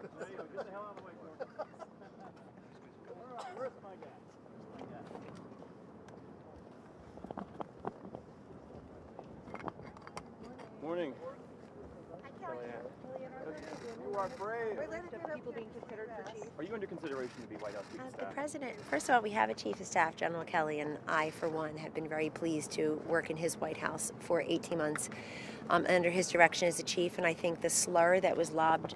Get the hell out of the way, Gordon. All right, where's my guy? Morning. You are brave. People being considered for chief. Are you under consideration to be White House Chief of The Staff? president, first of all, we have a chief of staff, General Kelly, and I, for one, have been very pleased to work in his White House for 18 months under his direction as the chief. And I think the slur that was lobbed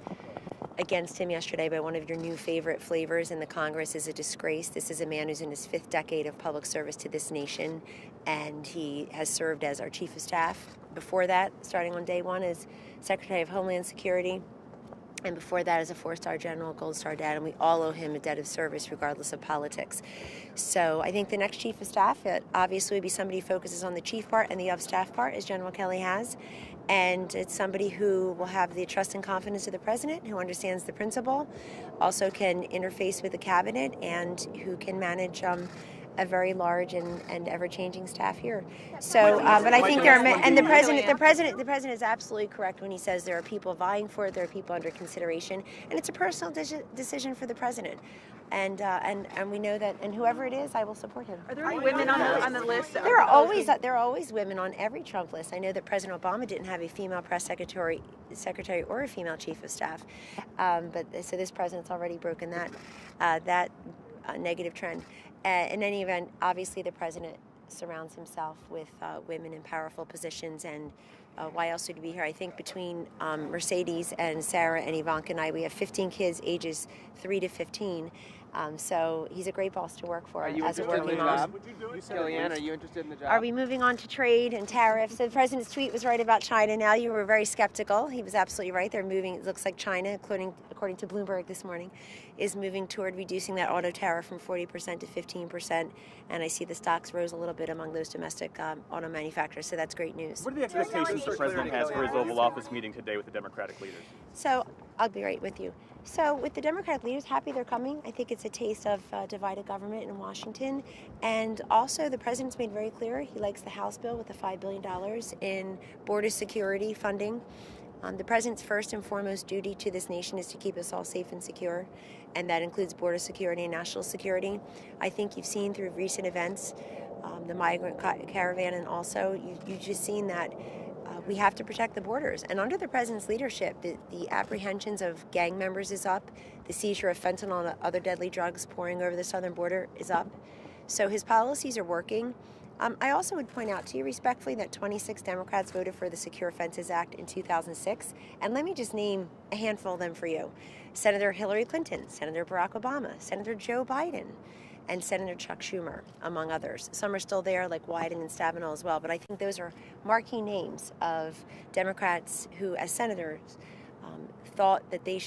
against him yesterday by one of your new favorite flavors in the Congress is a disgrace. This is a man who's in his 5th decade of public service to this nation, and he has served as our chief of staff. Before that, starting on day one, as Secretary of Homeland Security, and before that as a 4-star general, Gold Star Dad, and we all owe him a debt of service regardless of politics. So I think the next chief of staff, it obviously would be somebody who focuses on the chief part and the of staff part, as General Kelly has. And it's somebody who will have the trust and confidence of the president, who understands the principle, also can interface with the cabinet, and who can manage a very large and ever-changing staff here. So, but I think there are, and the president is absolutely correct when he says there are people vying for it, there are people under consideration, and it's a personal decision for the president. And we know that, and whoever it is, I will support him. Are there any women on the list? There are always women on every Trump list. I know that President Obama didn't have a female press secretary or a female chief of staff, but so this president's already broken that negative trend. In any event, obviously the president surrounds himself with women in powerful positions, and why else would he be here? I think between Mercedes and Sarah and Ivanka and I, we have 15 kids ages 3 to 15. So he's a great boss to work for as a working mom. Kellyanne, are you interested in the job? Are we moving on to trade and tariffs? So the president's tweet was right about China. Now you were very skeptical. He was absolutely right. They're moving. It looks like China, according to Bloomberg this morning, is moving toward reducing that auto tariff from 40% to 15%. And I see the stocks rose a little bit among those domestic auto manufacturers. So that's great news. What are the expectations the president has for his Oval Office meeting today with the Democratic leaders? So I'll be right with you. So with the Democratic leaders, happy they're coming. I think it's a taste of divided government in Washington. And also the president's made very clear he likes the House bill with the $5 billion in border security funding. The president's first and foremost duty to this nation is to keep us all safe and secure, and that includes border security and national security. I think you've seen through recent events, the migrant caravan, and also you've just seen that we have to protect the borders. And under the president's leadership, the apprehensions of gang members is up. The seizure of fentanyl and other deadly drugs pouring over the southern border is up. So his policies are working. I also would point out to you respectfully that 26 Democrats voted for the Secure Fences Act in 2006. And let me just name a handful of them for you. Senator Hillary Clinton, Senator Barack Obama, Senator Joe Biden, and Senator Chuck Schumer, among others. Some are still there, like Wyden and Stabenow as well, but I think those are marquee names of Democrats who, as senators, thought that they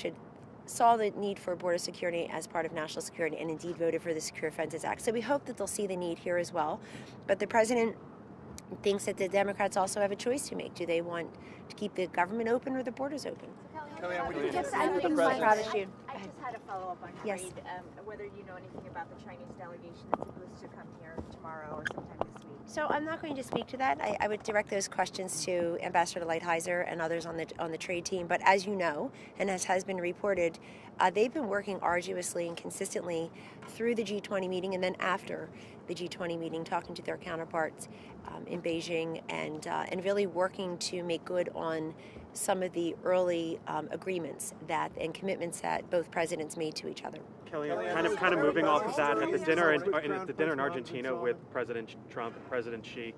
saw the need for border security as part of national security and indeed voted for the Secure Fences Act. So we hope that they'll see the need here as well. But the president thinks that the Democrats also have a choice to make. Do they want to keep the government open or the borders open? Kellyanne, would you Yes, I don't think I promised you. I just had a follow-up on Yes. trade. Whether you know anything about the Chinese delegation that's supposed to come here tomorrow or sometime this week. So I'm not going to speak to that. I would direct those questions to Ambassador Lighthizer and others on the trade team. But as you know, and as has been reported, they've been working arduously and consistently through the G20 meeting and then after the G20 meeting, talking to their counterparts in Beijing and really working to make good on some of the early agreements and commitments that both presidents made to each other. Kellyanne, kind of moving off of that, at the dinner in Argentina with President Trump and President Xi,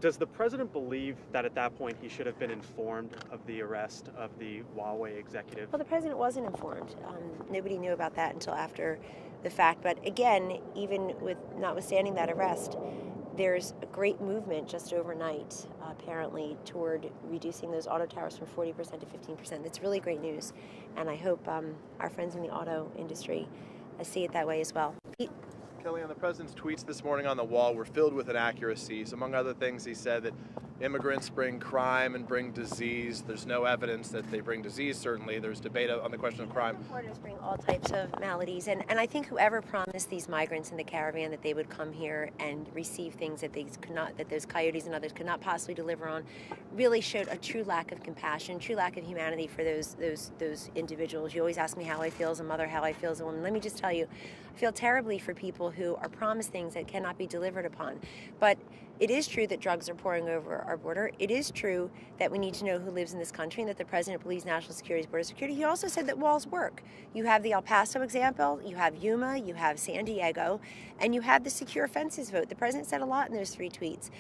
does the president believe that at that point he should have been informed of the arrest of the Huawei executive? Well, the president wasn't informed. Nobody knew about that until after the fact. But again, even with notwithstanding that arrest, there's a great movement just overnight, apparently, toward reducing those auto tariffs from 40% to 15%. That's really great news, and I hope our friends in the auto industry see it that way as well. Pete? Kellyanne, the president's tweets this morning on the wall were filled with inaccuracies. Among other things, he said that immigrants bring crime and bring disease. There's no evidence that they bring disease, certainly. There's debate on the question of crime. Importers bring all types of maladies, and I think whoever promised these migrants in the caravan that they would come here and receive things that they could not, that those coyotes and others could not possibly deliver on, really showed a true lack of compassion, true lack of humanity for those individuals. You always ask me how I feel as a mother, how I feel as a woman. Let me just tell you, I feel terribly for people who are promised things that cannot be delivered upon. But it is true that drugs are pouring over our border. It is true that we need to know who lives in this country and that the president believes national security is border security. He also said that walls work. You have the El Paso example, you have Yuma, you have San Diego, and you have the secure fences vote. The president said a lot in those 3 tweets.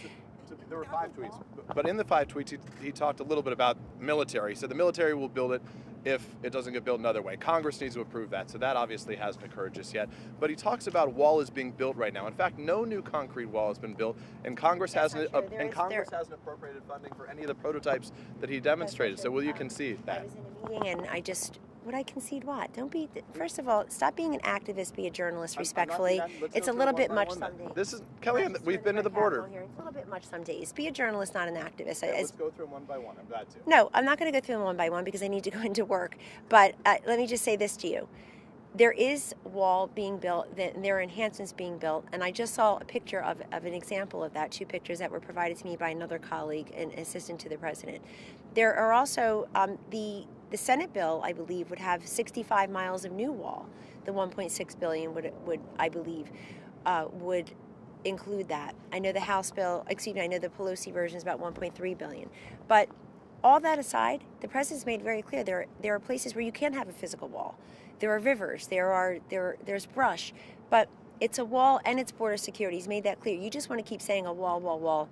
There were 5 tweets, but in the 5 tweets, he talked a little bit about military. He said the military will build it if it doesn't get built another way. Congress needs to approve that, so that obviously hasn't occurred just yet. But he talks about a wall is being built right now. In fact, no new concrete wall has been built, and Congress hasn't hasn't appropriated funding for any of the prototypes that he demonstrated. So will you concede that? I was in a meeting and would I concede what? Don't be, first of all, stop being an activist, be a journalist respectfully. It's a little bit much some days. This is, Kellyanne, we've been to the border. It's a little bit much some days. Be a journalist, not an activist. Yeah, let's go through them one by one. I'm glad to. No, I'm not going to go through them one by one because I need to go into work. But let me just say this to you. There is a wall being built, there are enhancements being built, and I just saw a picture of an example of that, 2 pictures that were provided to me by another colleague, an assistant to the president. There are also, the Senate bill, I believe, would have 65 miles of new wall. The 1.6 billion would I believe, would include that. I know the House bill, I know the Pelosi version is about 1.3 billion. But all that aside, the president's made very clear there are places where you can't have a physical wall. There are rivers, there's brush, but it's a wall and it's border security. He's made that clear. You just want to keep saying a wall, wall, wall.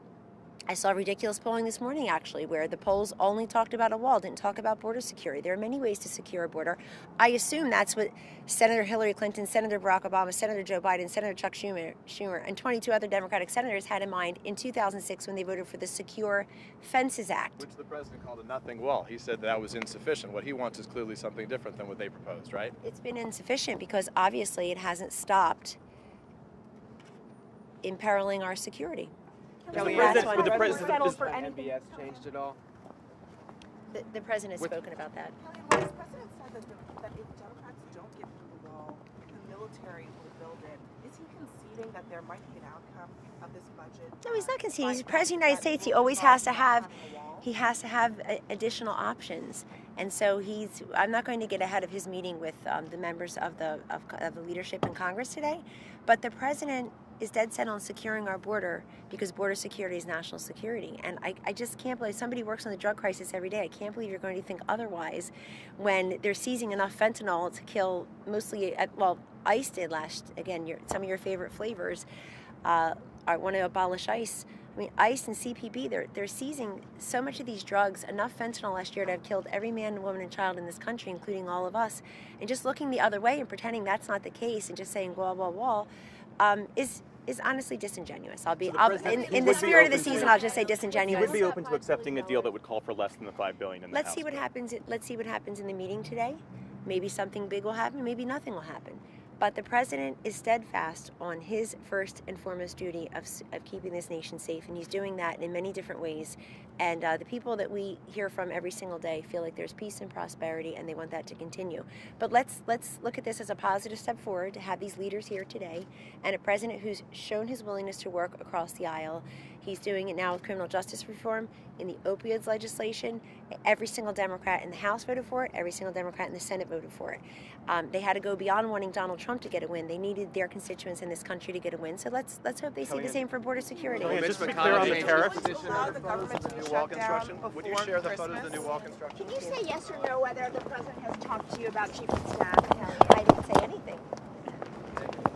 I saw ridiculous polling this morning, actually, where the polls only talked about a wall, didn't talk about border security. There are many ways to secure a border. I assume that's what Senator Hillary Clinton, Senator Barack Obama, Senator Joe Biden, Senator Chuck Schumer, and 22 other Democratic senators had in mind in 2006 when they voted for the Secure Fences Act. Which the president called a nothing wall. He said that was insufficient. What he wants is clearly something different than what they proposed, right? It's been insufficient because obviously it hasn't stopped imperiling our security. Would the president for MBS changed at all? The president has spoken about that. Kellyanne, the president said that if Democrats don't get through the wall, the military will build it. Is he conceding that there might be an outcome of this budget? No, he's not conceding. He's the president of the United States. He always has to have, additional options. And so I'm not going to get ahead of his meeting with the members of the leadership in Congress today, but the president is dead set on securing our border because border security is national security. And I just can't believe somebody works on the drug crisis every day. I can't believe you're going to think otherwise when they're seizing enough fentanyl to kill mostly, ICE did some of your favorite flavors want to abolish ICE. I mean, ICE and CPB, they're seizing so much of these drugs, enough fentanyl last year to have killed every man, woman, and child in this country, including all of us. And just looking the other way and pretending that's not the case and just saying wall, wall, wall, is honestly disingenuous. In the spirit of the season, I'll just say disingenuous. You would be open to accepting a deal that would call for less than the $5 billion in the Let's House see what happens. Let's see what happens in the meeting today. Maybe something big will happen. Maybe nothing will happen. But the president is steadfast on his first and foremost duty of keeping this nation safe, and he's doing that in many different ways. And the people that we hear from every single day feel like there's peace and prosperity, and they want that to continue. But let's look at this as a positive step forward to have these leaders here today, and a president who's shown his willingness to work across the aisle. He's doing it now with criminal justice reform, in the opioids legislation. Every single Democrat in the House voted for it. Every single Democrat in the Senate voted for it. They had to go beyond wanting Donald Trump to get a win. They needed their constituents in this country to get a win. So let's hope they see the same for border security. Just to be clear on the tariffs. Would you share the photos of the new wall construction? Can you say yes or no whether the president has talked to you about chief of staff? I didn't say anything.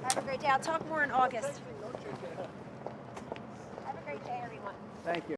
Have a great day. I'll talk more in August. Have a great day, everyone. Thank you.